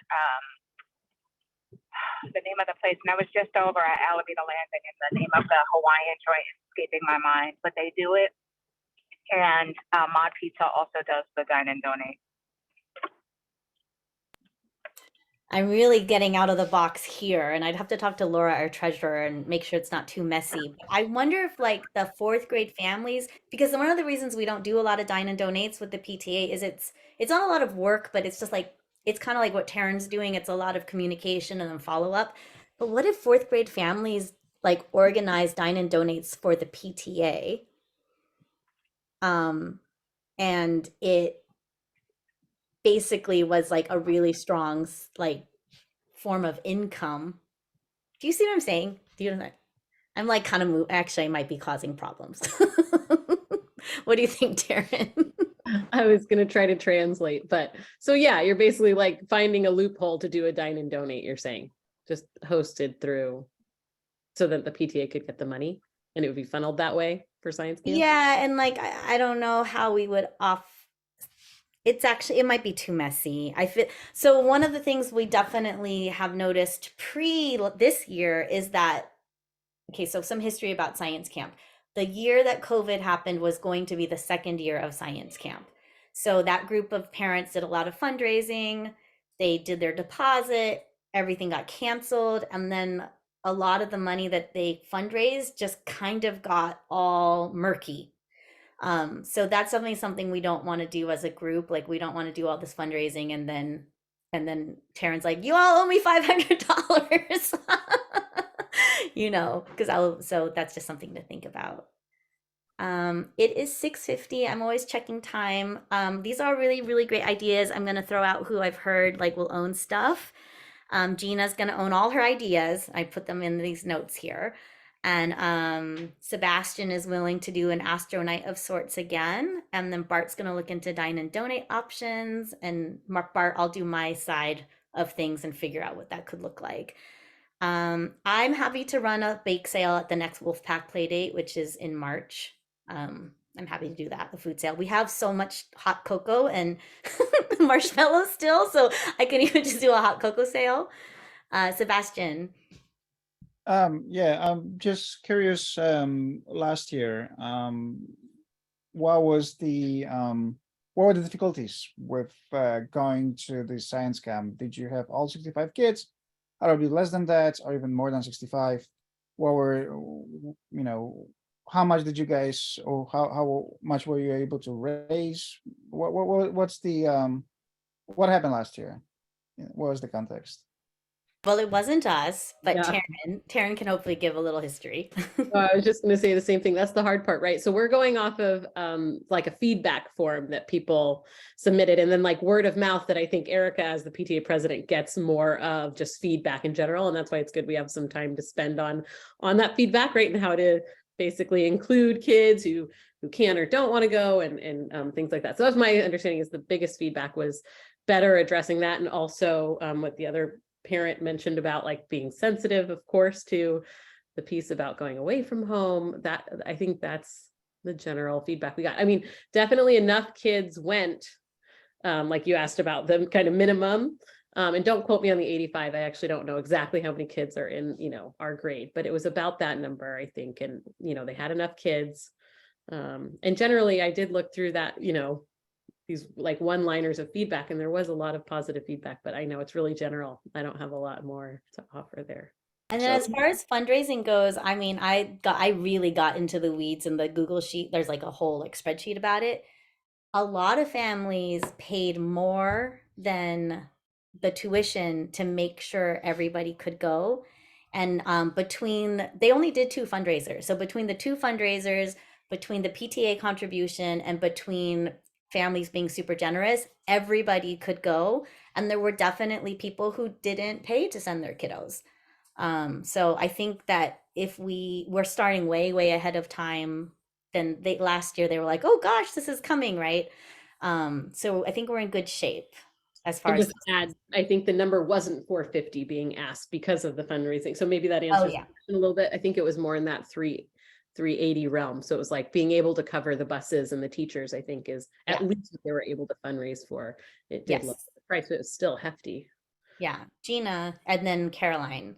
L: the name of the place, and I was just over at Alameda Landing, and the name of the Hawaiian joint is escaping my mind, but they do it. And Mod Pizza also does the dine and donate.
A: I'm really getting out of the box here, and I'd have to talk to Laura, our treasurer, and make sure it's not too messy. But I wonder if like the fourth grade families, because one of the reasons we don't do a lot of dine and donates with the PTA is it's not a lot of work, but it's just like, it's kind of like what Taryn's doing. It's a lot of communication and then follow up. But what if fourth grade families like organize dine and donates for the PTA? And it basically was like a really strong like form of income. Do you see what I'm saying? Do you know that? I'm like kind of actually I might be causing problems. What do you think, Taryn?
B: I was going to try to translate, but so yeah, you're basically like finding a loophole to do a dine and donate, you're saying, just hosted through so that the PTA could get the money and it would be funneled that way for Science Camp?
A: Yeah, and like I don't know how we would it's actually, it might be too messy. I feel so. One of the things we definitely have noticed pre this year is that, okay, so some history about Science Camp. The year that COVID happened was going to be the second year of Science Camp. So that group of parents did a lot of fundraising. They did their deposit, everything got canceled. And then a lot of the money that they fundraised just kind of got all murky. So that's something we don't want to do as a group. Like we don't want to do all this fundraising and then Taryn's like, you all owe me $500. So that's just something to think about. It is 6:50. I'm always checking time. These are really, really great ideas. I'm going to throw out who I've heard like will own stuff. Gina's going to own all her ideas. I put them in these notes here. And Sebastian is willing to do an Astro Night of sorts again. And then Bart's going to look into dine and donate options. And Bart, I'll do my side of things and figure out what that could look like. I'm happy to run a bake sale at the next Wolfpack Playdate, which is in March. I'm happy to do that, the food sale. We have so much hot cocoa and marshmallows still, so I can even just do a hot cocoa sale. Sebastian.
F: Yeah, I'm just curious, last year, what were the difficulties with going to the science camp? Did you have all 65 kids? Or be less than that, or even more than 65? What were, how much did you guys, or how much were you able to raise? What's the, what happened last year? What was the context?
A: Well, it wasn't us, but
B: Yeah.
A: Taryn can hopefully give a little history.
B: I was just going to say the same thing. That's the hard part, right? So we're going off of like a feedback form that people submitted, and then like word of mouth that I think Erica, as the PTA president, gets more of just feedback in general. And that's why it's good we have some time to spend on that feedback, right? And how to basically include kids who who can or don't want to go, and things like that. So that's my understanding, is the biggest feedback was better addressing that, and also what the other parent mentioned about like being sensitive, of course, to the piece about going away from home. That, I think that's the general feedback we got. I mean, definitely enough kids went, like you asked about the kind of minimum. And don't quote me on the 85. I actually don't know exactly how many kids are in, our grade, but it was about that number, I think. And, they had enough kids. And generally I did look through that, these like one-liners of feedback, and there was a lot of positive feedback, but I know it's really general. I don't have a lot more to offer there.
A: And then as far as fundraising goes, I mean, I really got into the weeds in the Google sheet. There's like a whole like spreadsheet about it. A lot of families paid more than the tuition to make sure everybody could go. And they only did 2 fundraisers. So between the 2 fundraisers, between the PTA contribution, and between families being super generous, everybody could go. And there were definitely people who didn't pay to send their kiddos. So I think that if we're starting way, way ahead of time, then last year they were like, oh gosh, this is coming, right? So I think we're in good shape as far
B: And
A: as.
B: just add, I think the number wasn't 450 being asked because of the fundraising. So maybe that answers the question a little bit. I think it was more in that 380 realm. So it was like being able to cover the buses and the teachers, I think, is at least what they were able to fundraise for. It did look at the price, but it was still hefty.
A: Yeah. Gina, and then Caroline.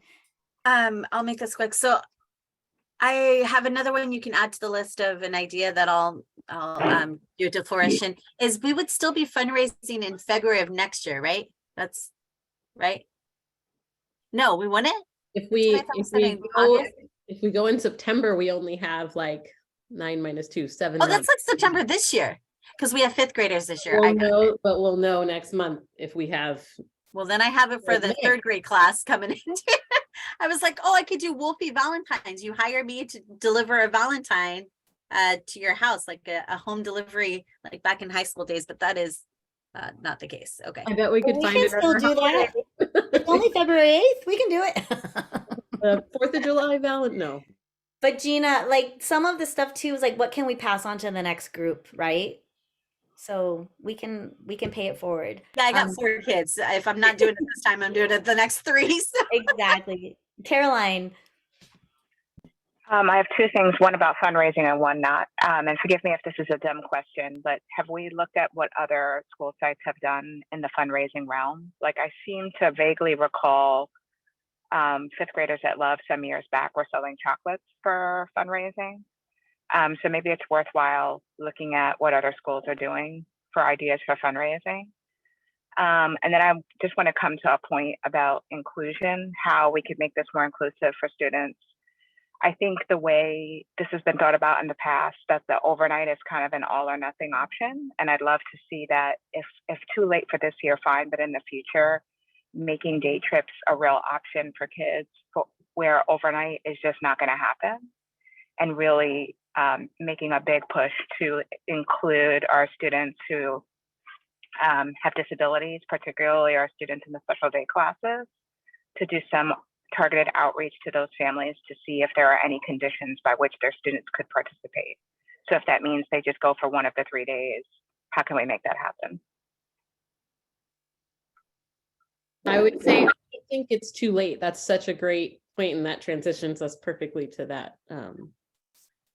C: I'll make this quick. So I have another one you can add to the list of an idea that I'll do to fruition, is we would still be fundraising in February of next year, right? That's right. No, we wouldn't.
B: If we go in September, we only have like 9 minus 2, 7.
C: Oh, that's like September this year, because we have 5th graders this year.
B: But we'll know next month if we have.
C: Well, then I have it for the 3rd grade class coming in. I was like, oh, I could do Wolfie Valentine's. You hire me to deliver a Valentine to your house, like a home delivery, like back in high school days. But that is not the case. Okay.
B: I bet we could find
A: it. Still do that. It's only February 8th. We can do it.
B: 4th of July Valentine. No.
A: But Gina, like some of the stuff too is like, what can we pass on to the next group, right? So we can pay it forward.
C: Yeah, I got 4 kids. If I'm not doing it this time, I'm doing it the next 3. So.
A: Exactly. Caroline.
L: I have 2 things, one about fundraising and one not. And forgive me if this is a dumb question, but have we looked at what other school sites have done in the fundraising realm? Like I seem to vaguely recall 5th graders at Love some years back were selling chocolates for fundraising. So maybe it's worthwhile looking at what other schools are doing for ideas for fundraising. And then I just want to come to a point about inclusion, how we could make this more inclusive for students. I think the way this has been thought about in the past, that the overnight is kind of an all or nothing option. And I'd love to see that if too late for this year, fine, but in the future, making day trips a real option for kids where overnight is just not going to happen. And really making a big push to include our students who have disabilities, particularly our students in the special day classes, to do some targeted outreach to those families to see if there are any conditions by which their students could participate. So if that means they just go for one of the 3 days, how can we make that happen?
B: I would say, I think it's too late. That's such a great point, and that transitions us perfectly to that,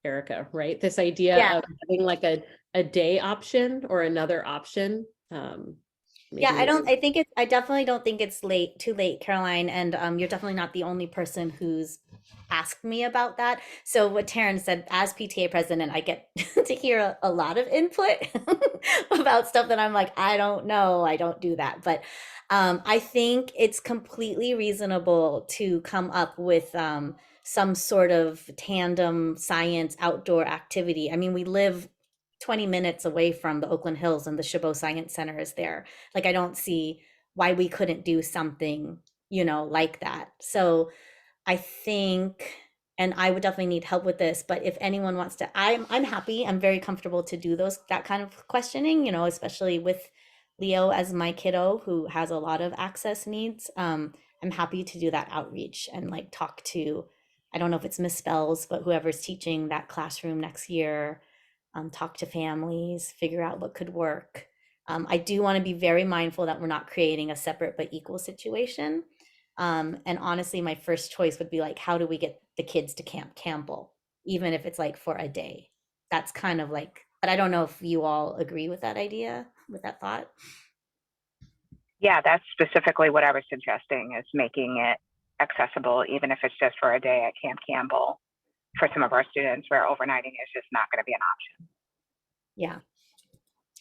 B: Erica, right? This idea of having like a day option or another option.
A: I definitely don't think it's too late, Caroline. And you're definitely not the only person who's asked me about that. So what Taryn said, as PTA president, I get to hear a lot of input about stuff that I'm like, I don't know, I don't do that. But I think it's completely reasonable to come up with some sort of tandem science outdoor activity. I mean, we live 20 minutes away from the Oakland Hills, and the Chabot Science Center is there. Like, I don't see why we couldn't do something, like that. So I think, and I would definitely need help with this, but if anyone wants to, I'm happy, I'm very comfortable to do that kind of questioning, especially with Leo as my kiddo who has a lot of access needs. I'm happy to do that outreach and like talk to, I don't know if it's Miss Spells, but whoever's teaching that classroom next year, talk to families, figure out what could work. I do want to be very mindful that we're not creating a separate but equal situation. And honestly, my first choice would be like, how do we get the kids to Camp Campbell, even if it's like for a day? That's kind of like, but I don't know if you all agree with that idea, with that thought.
L: Yeah, that's specifically what I was suggesting, is making it accessible, even if it's just for a day at Camp Campbell for some of our students where overnighting is just not going to be an option.
A: Yeah,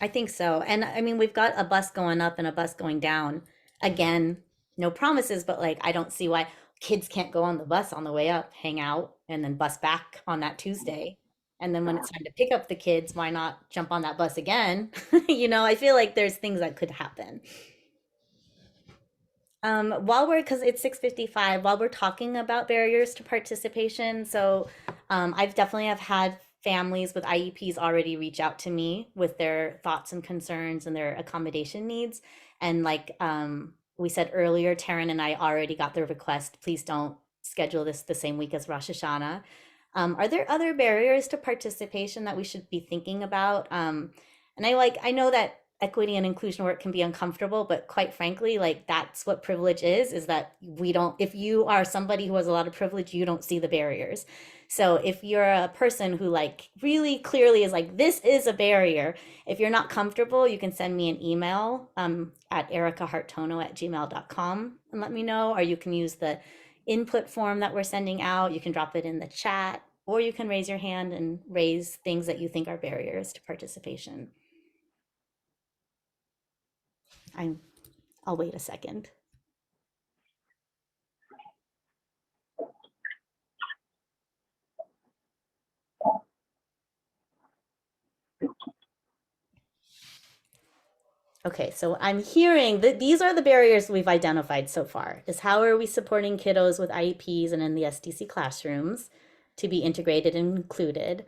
A: I think so. And I mean, we've got a bus going up and a bus going down. Again, no promises, but like, I don't see why kids can't go on the bus on the way up, hang out, and then bus back on that Tuesday. And then when it's time to pick up the kids, why not jump on that bus again? You know, I feel like there's things that could happen. Because it's 6:55, while we're talking about barriers to participation, so I've definitely have had families with IEPs already reach out to me with their thoughts and concerns and their accommodation needs. And like we said earlier, Taryn and I already got the request, please don't schedule this the same week as Rosh Hashanah. Are there other barriers to participation that we should be thinking about? And I know that equity and inclusion work can be uncomfortable, but quite frankly, like that's what privilege is that we don't, if you are somebody who has a lot of privilege, you don't see the barriers. So if you're a person who like really clearly is like, this is a barrier, if you're not comfortable, you can send me an email at ericahartono@gmail.com and let me know, or you can use the input form that we're sending out. You can drop it in the chat, or you can raise your hand and raise things that you think are barriers to participation. I'll wait a second. Okay, so I'm hearing that these are the barriers we've identified so far, is how are we supporting kiddos with IEPs and in the SDC classrooms to be integrated and included?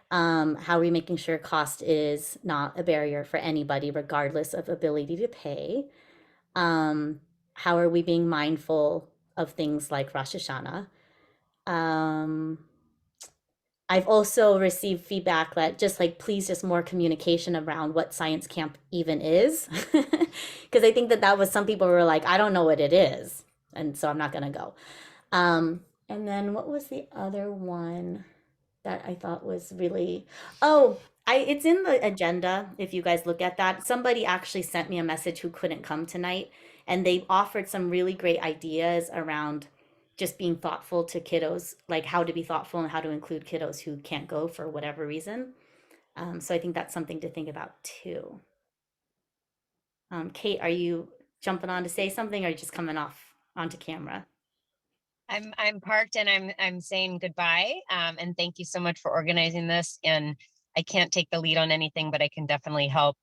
A: How are we making sure cost is not a barrier for anybody, regardless of ability to pay? How are we being mindful of things like Rosh Hashanah? I've also received feedback that just like, please, just more communication around what science camp even is. Because I think that was some people were like, I don't know what it is. And so I'm not going to go. And then what was the other one that I thought was really, it's in the agenda. If you guys look at that, somebody actually sent me a message who couldn't come tonight, and they offered some really great ideas around just being thoughtful to kiddos, like how to be thoughtful and how to include kiddos who can't go for whatever reason. So I think that's something to think about too. Kate, are you jumping on to say something, or are you just coming off onto camera?
O: I'm parked and I'm saying goodbye. And thank you so much for organizing this. And I can't take the lead on anything, but I can definitely help.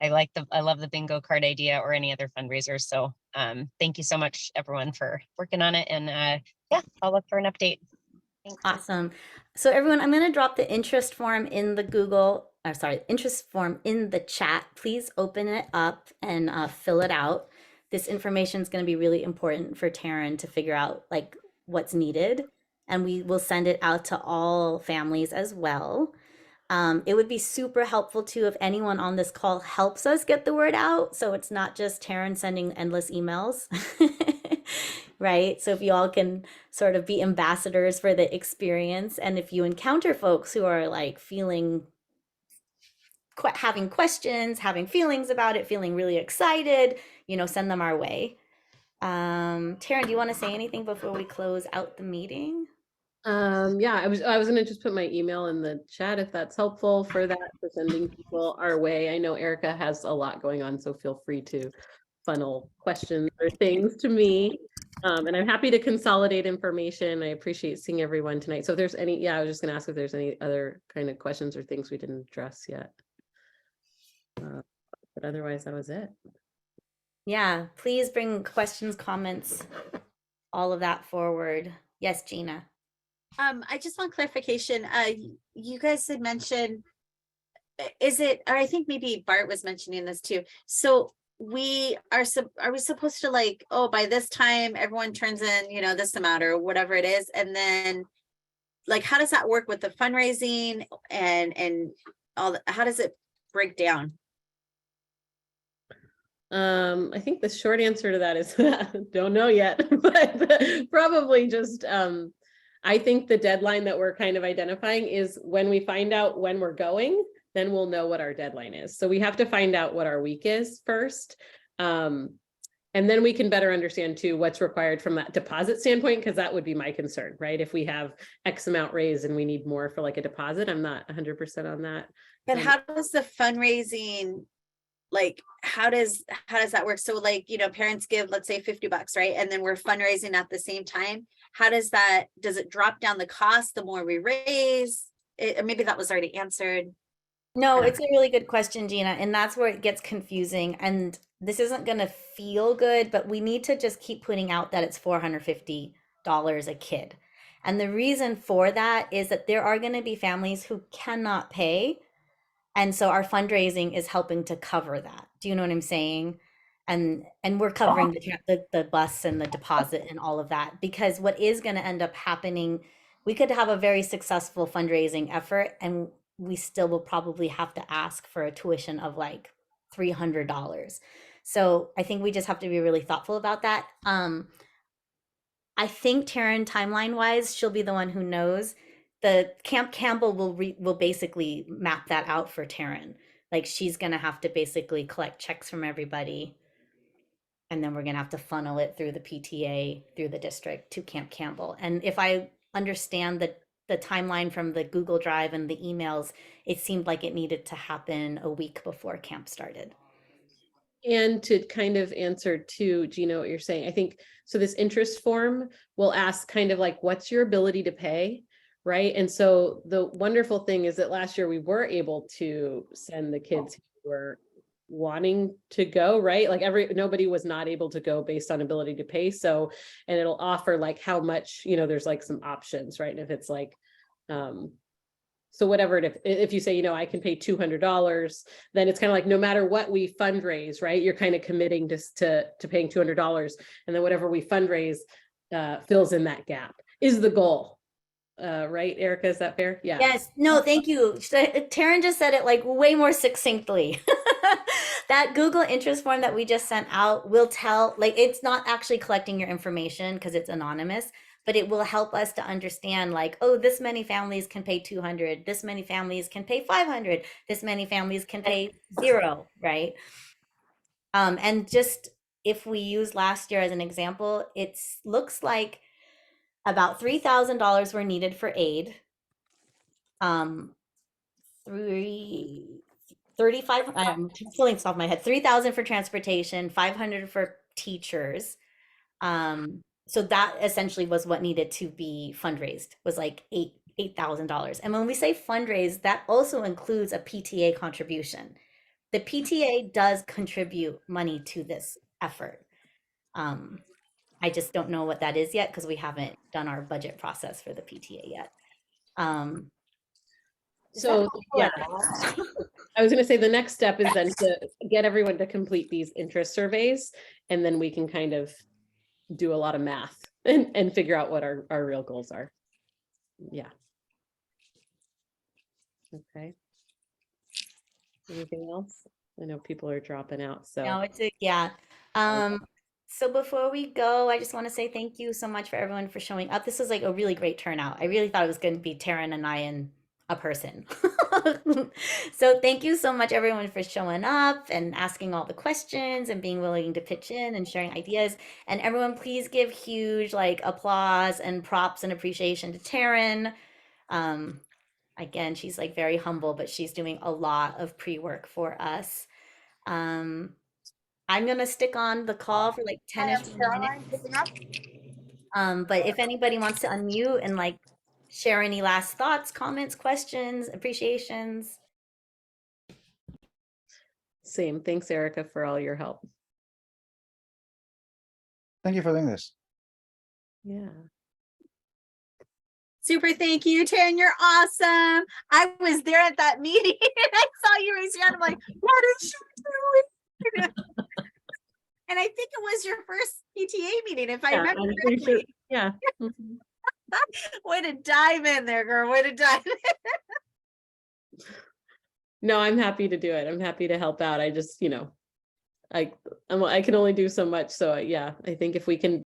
O: I love the bingo card idea or any other fundraisers. So thank you so much, everyone, for working on it. And yeah, I'll look for an update. Thanks.
A: Awesome. So everyone, I'm going to drop the interest form in the interest form in the chat. Please open it up and fill it out. This information is going to be really important for Taryn to figure out like what's needed. And we will send it out to all families as well. It would be super helpful too if anyone on this call helps us get the word out, so it's not just Taryn sending endless emails, right? So if you all can sort of be ambassadors for the experience, and if you encounter folks who are like having questions, having feelings about it, feeling really excited, send them our way. Taryn, do you want to say anything before we close out the meeting?
B: Yeah, I was gonna just put my email in the chat if that's helpful for sending people our way. I know Erica has a lot going on, so feel free to funnel questions or things to me. And I'm happy to consolidate information. I appreciate seeing everyone tonight. So if there's any, I was just gonna ask if there's any other kind of questions or things we didn't address yet. But otherwise, that was it.
A: Yeah, please bring questions, comments, all of that forward. Yes, Gina.
C: I just want clarification. You guys had mentioned, or I think maybe Bart was mentioning this too. So are we supposed to like, oh, by this time everyone turns in, this amount or whatever it is, and then like how does that work with the fundraising and how does it break down?
B: I think the short answer to that is don't know yet, but probably just I think the deadline that we're kind of identifying is when we find out when we're going, then we'll know what our deadline is. So we have to find out what our week is first. And then we can better understand too what's required from that deposit standpoint, because that would be my concern, right? If we have X amount raised and we need more for like a deposit, I'm not 100% on that.
C: But how does the fundraising, like, how does that work? So like, parents give, let's say $50, right? And then we're fundraising at the same time. How does it drop down the cost the more we raise? Maybe that was already answered.
A: No, it's a really good question, Gina, and that's where it gets confusing. And this isn't going to feel good, but we need to just keep putting out that it's $450 a kid. And the reason for that is that there are going to be families who cannot pay. And so our fundraising is helping to cover that. Do you know what I'm saying? And we're covering the bus and the deposit and all of that, because what is going to end up happening, we could have a very successful fundraising effort and we still will probably have to ask for a tuition of like $300. So I think we just have to be really thoughtful about that. I think Taryn, timeline wise, she'll be the one who knows. The Camp Campbell will basically map that out for Taryn. Like she's gonna have to basically collect checks from everybody, and then we're gonna have to funnel it through the PTA, through the district to Camp Campbell. And if I understand the timeline from the Google Drive and the emails, it seemed like it needed to happen a week before camp started.
B: And to kind of answer to Gina, what you're saying, I think, so this interest form will ask kind of like, what's your ability to pay? Right. And so the wonderful thing is that last year we were able to send the kids who were wanting to go, right? Like nobody was not able to go based on ability to pay. So, and it'll offer like how much, there's like some options, right? And if it's like, so whatever, if you say, I can pay $200, then it's kind of like, no matter what we fundraise, right? You're kind of committing to paying $200, and then whatever we fundraise fills in that gap is the goal. Right, Erica, is that fair? Yeah.
A: Yes. No, thank you. Taryn just said it like way more succinctly. That Google interest form that we just sent out will tell, like, it's not actually collecting your information because it's anonymous, but it will help us to understand like, oh, this many families can pay 200, this many families can pay 500, this many families can pay 0, right? And just if we use last year as an example, it looks like about $3,000 were needed for aid. 35, I'm pulling this off my head, 3,000 for transportation, 500 for teachers. So that essentially was what needed to be fundraised, was like $8,000. And when we say fundraise, that also includes a PTA contribution. The PTA does contribute money to this effort. I just don't know what that is yet because we haven't done our budget process for the PTA yet.
B: So yeah, I was going to say the next step is then to get everyone to complete these interest surveys, and then we can kind of do a lot of math and figure out what our real goals are. Yeah. Okay. Anything else? I know people are dropping out, so.
A: No, yeah. So before we go, I just want to say thank you so much for everyone for showing up. This was like a really great turnout. I really thought it was going to be Taryn and I and a person. So thank you so much everyone for showing up and asking all the questions and being willing to pitch in and sharing ideas. And everyone, please give huge like applause and props and appreciation to Taryn. Again, she's like very humble, but she's doing a lot of pre-work for us. I'm gonna stick on the call for like 10-ish minutes. But if anybody wants to unmute and like share any last thoughts, comments, questions, appreciations.
B: Same. Thanks, Erica, for all your help.
F: Thank you for doing this.
B: Yeah.
C: Super, thank you, Taryn. You're awesome. I was there at that meeting and I saw you raise your hand. I'm like, what is she doing? And I think it was your first PTA meeting, if I remember correctly.
B: Sure. Yeah.
C: Way to dive in there, girl. Way to dive in.
B: No, I'm happy to do it. I'm happy to help out. I just, I can only do so much. So yeah, I think if we can